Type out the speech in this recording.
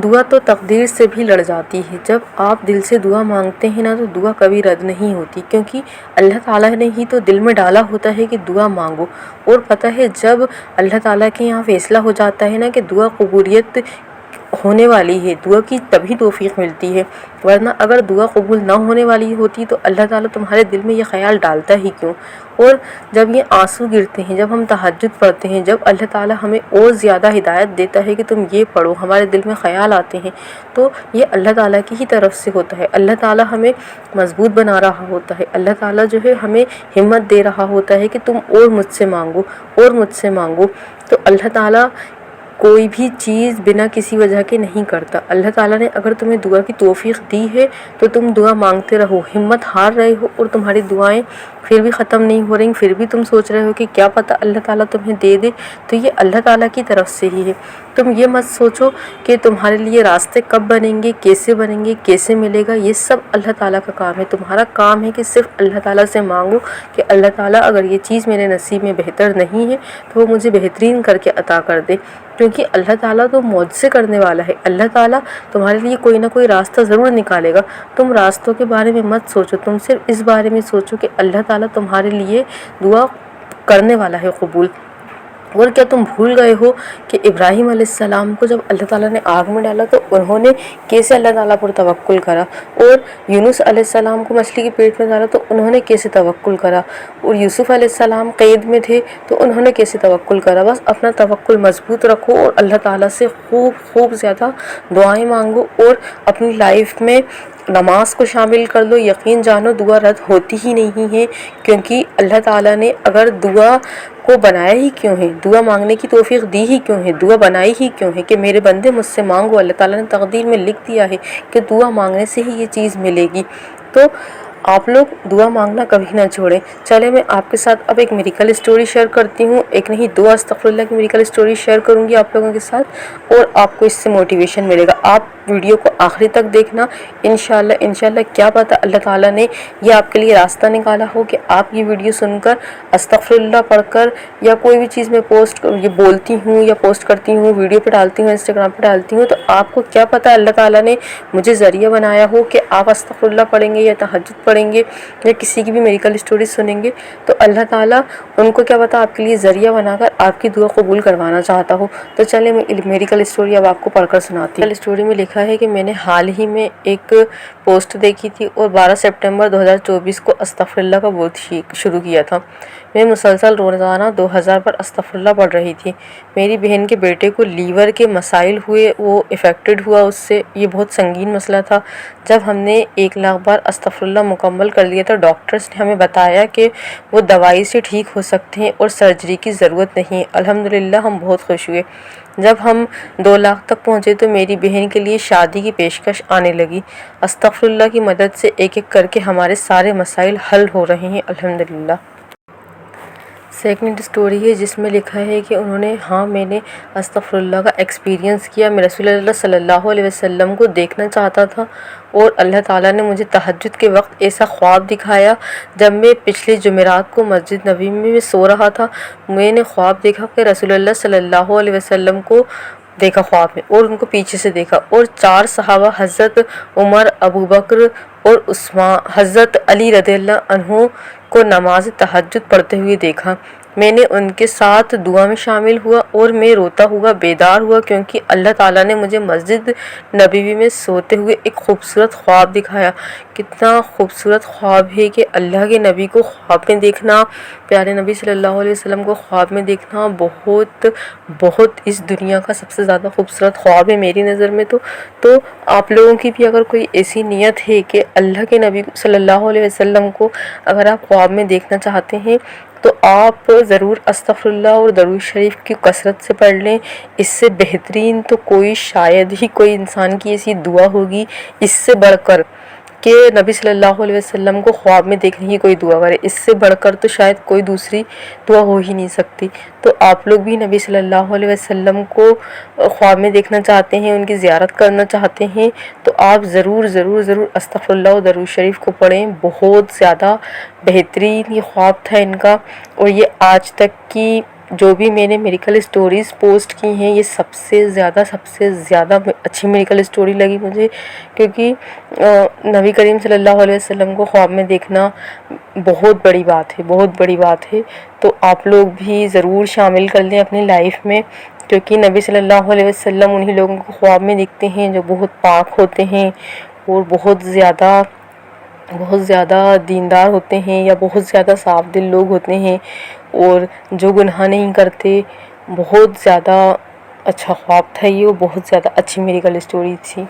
دعا تو تقدیر سے بھی لڑ جاتی ہے۔ جب آپ دل سے دعا مانگتے ہیں نا تو دعا کبھی رد نہیں ہوتی، کیونکہ اللہ تعالیٰ نے ہی تو دل میں ڈالا ہوتا ہے کہ دعا مانگو۔ اور پتہ ہے جب اللہ تعالیٰ کے یہاں فیصلہ ہو جاتا ہے نا کہ دعا قبولیت ہونے والی ہے، دعا کی تبھی توفیق ملتی ہے، ورنہ اگر دعا قبول نہ ہونے والی ہوتی تو اللہ تعالیٰ تمہارے دل میں یہ خیال ڈالتا ہی کیوں؟ اور جب یہ آنسو گرتے ہیں، جب ہم تہجد پڑھتے ہیں، جب اللہ تعالیٰ ہمیں اور زیادہ ہدایت دیتا ہے کہ تم یہ پڑھو، ہمارے دل میں خیال آتے ہیں، تو یہ اللہ تعالیٰ کی ہی طرف سے ہوتا ہے۔ اللہ تعالیٰ ہمیں مضبوط بنا رہا ہوتا ہے، اللہ تعالیٰ جو ہے ہمیں ہمت دے رہا ہوتا ہے کہ تم اور مجھ سے مانگو اور مجھ سے مانگو۔ تو اللہ تعالیٰ کوئی بھی چیز بنا کسی وجہ کے نہیں کرتا۔ اللہ تعالیٰ نے اگر تمہیں دعا کی توفیق دی ہے تو تم دعا مانگتے رہو، ہمت ہار رہے ہو اور تمہاری دعائیں پھر بھی ختم نہیں ہو رہی، پھر بھی تم سوچ رہے ہو کہ کیا پتہ اللہ تعالیٰ تمہیں دے دے، تو یہ اللہ تعالیٰ کی طرف سے ہی ہے۔ تم یہ مت سوچو کہ تمہارے لیے راستے کب بنیں گے، کیسے ملے گا، یہ سب اللہ تعالیٰ کا کام ہے۔ تمہارا کام ہے کہ صرف اللہ تعالیٰ سے مانگو کہ اللہ تعالیٰ اگر یہ چیز میرے نصیب میں بہتر نہیں ہے تو وہ مجھے بہترین کر کے عطا کر دے، کیونکہ اللہ تعالیٰ تو معجزے کرنے والا ہے۔ اللہ تعالیٰ تمہارے لیے کوئی نہ کوئی راستہ ضرور نکالے گا۔ تم راستوں کے بارے میں مت سوچو، تم صرف اس بارے میں سوچو کہ اللہ تعالیٰ تمہارے لیے دعا کرنے والا ہے قبول۔ اور کیا تم بھول گئے ہو کہ ابراہیم علیہ السلام کو جب اللہ تعالیٰ نے آگ میں ڈالا تو انہوں نے کیسے اللہ تعالیٰ پر توکل کرا، اور یونس علیہ السلام کو مچھلی کے پیٹ میں ڈالا تو انہوں نے کیسے توکل کرا، اور یوسف علیہ السلام قید میں تھے تو انہوں نے کیسے توکل کرا۔ بس اپنا توکل مضبوط رکھو اور اللہ تعالیٰ سے خوب زیادہ دعائیں مانگو، اور اپنی لائف میں نماز کو شامل کر لو۔ یقین جانو دعا رد ہوتی ہی نہیں ہے، کیونکہ اللہ تعالیٰ نے اگر دعا کو بنایا ہی کیوں ہے، دعا مانگنے کی توفیق دی ہی کیوں ہے، دعا بنائی ہی کیوں ہے کہ میرے بندے مجھ سے مانگو۔ اللہ تعالیٰ نے تقدیر میں لکھ دیا ہے کہ دعا مانگنے سے ہی یہ چیز ملے گی۔ تو آپ لوگ دعا مانگنا کبھی نہ چھوڑیں۔ چلے میں آپ کے ساتھ اب ایک میریکل اسٹوری شیئر کرتی ہوں، ایک نہیں دو استغفر اللہ کی میریکل اسٹوری شیئر کروں گی آپ لوگوں کے ساتھ، اور آپ کو اس سے موٹیویشن ملے گا۔ آپ ویڈیو کو آخری تک دیکھنا، انشاءاللہ کیا پتہ اللہ تعالیٰ نے یہ آپ کے لیے راستہ نکالا ہو کہ آپ یہ ویڈیو سن کر استغفر اللہ پڑھ کر، یا کوئی بھی چیز میں یہ بولتی ہوں یا پوسٹ کرتی ہوں، ویڈیو پہ ڈالتی ہوں، انسٹاگرام پہ ڈالتی ہوں، تو آپ کو کیا پتہ اللہ تعالیٰ نے مجھے ذریعہ بنایا ہو کہ آپ استغفر اللہ پڑھیں گے یا تہجد پڑھیں گے یا کسی کی بھی میریکل اسٹوری سنیں گے تو اللہ تعالیٰ ان کو کیا پتہ آپ کے لیے ذریعہ بنا کر آپ کی دعا قبول کروانا چاہتا ہو۔ تو چلیں میں میریکل اسٹوری اب آپ کو پڑھ کر سناتی ہوں۔ میریکل اسٹوری میں لکھا ہے کہ میں نے حال ہی میں ایک پوسٹ دیکھی تھی اور 12 سپٹمبر 2024 کو استغفر اللہ کا بولنا شروع کیا تھا۔ میں مسلسل روزانہ 2000 پر استغفر اللہ پڑھ رہی تھی۔ میری بہن کے بیٹے کو لیور کے مسائل ہوئے، وہ افیکٹڈ ہوا اس سے، یہ بہت سنگین مسئلہ تھا۔ جب ہم نے 1,00,000 بار استغفر اللہ مکمل کر لیا تو ڈاکٹرز نے ہمیں بتایا کہ وہ دوائی سے ٹھیک ہو سکتے ہیں اور سرجری کی ضرورت نہیں۔ الحمدللہ ہم بہت خوش ہوئے۔ جب ہم 2,00,000 تک پہنچے تو میری بہن کے لیے شادی کی پیشکش آنے لگی۔ استغفر اللہ کی مدد سے ایک ایک کر کے ہمارے سارے مسائل حل ہو رہے ہیں الحمدللہ۔ سیکنڈ اسٹوری ہے جس میں لکھا ہے کہ میں نے استغفر اللہ کا ایکسپیرینس کیا۔ میں رسول اللہ صلی اللہ علیہ وسلم کو دیکھنا چاہتا تھا اور اللہ تعالیٰ نے مجھے تہجد کے وقت ایسا خواب دکھایا۔ جب میں پچھلے جمعرات کو مسجد نبوی میں سو رہا تھا، میں نے خواب دیکھا کہ رسول اللہ صلی اللہ علیہ وسلم کو دیکھا خواب میں اور ان کو پیچھے سے دیکھا، اور 4 صحابہ حضرت عمر، ابو بکر اور حضرت علی رضی اللہ عنہ کو نماز تہجد پڑھتے ہوئے دیکھا۔ میں نے ان کے ساتھ دعا میں شامل ہوا اور میں روتا ہوا بیدار ہوا، کیونکہ اللہ تعالیٰ نے مجھے مسجد نبوی میں سوتے ہوئے ایک خوبصورت خواب دکھایا۔ کتنا خوبصورت خواب ہے کہ اللہ کے نبی کو خواب میں دیکھنا، پیارے نبی صلی اللہ علیہ وسلم کو خواب میں دیکھنا بہت اس دنیا کا سب سے زیادہ خوبصورت خواب ہے میری نظر میں۔ تو آپ لوگوں کی بھی اگر کوئی ایسی نیت ہے کہ اللہ کے نبی صلی اللہ علیہ وسلم کو اگر آپ خواب میں دیکھنا چاہتے ہیں تو آپ ضرور استغفر اللہ اور درود شریف کی کثرت سے پڑھ لیں۔ اس سے بہترین تو شاید ہی کوئی انسان کی ایسی دعا ہوگی اس سے بڑھ کر کہ نبی صلی اللہ علیہ وسلم کو خواب میں دیکھنے کی کوئی دعا کرے۔ اس سے بڑھ کر تو شاید کوئی دوسری دعا ہو ہی نہیں سکتی۔ تو آپ لوگ بھی نبی صلی اللہ علیہ وسلم کو خواب میں دیکھنا چاہتے ہیں، ان کی زیارت کرنا چاہتے ہیں، تو آپ ضرور استغفر اللہ و درود شریف کو پڑھیں۔ بہت زیادہ بہترین یہ خواب تھا ان کا، اور یہ آج تک کی جو بھی میں نے میریکل اسٹوریز پوسٹ کی ہیں یہ سب سے زیادہ اچھی میریکل اسٹوری لگی مجھے، کیونکہ نبی کریم صلی اللہ علیہ وسلم کو خواب میں دیکھنا بہت بڑی بات ہے، بہت بڑی بات ہے۔ تو آپ لوگ بھی ضرور شامل کر لیں اپنی لائف میں، کیونکہ نبی صلی اللہ علیہ وسلم انہی لوگوں کو خواب میں دیکھتے ہیں جو بہت پاک ہوتے ہیں اور بہت زیادہ دیندار ہوتے ہیں، یا بہت زیادہ صاف دل لوگ ہوتے ہیں، اور جو گناہ نہیں کرتے۔ بہت زیادہ اچھا خواب تھا یہ، بہت زیادہ اچھی میریکل اسٹوری تھی۔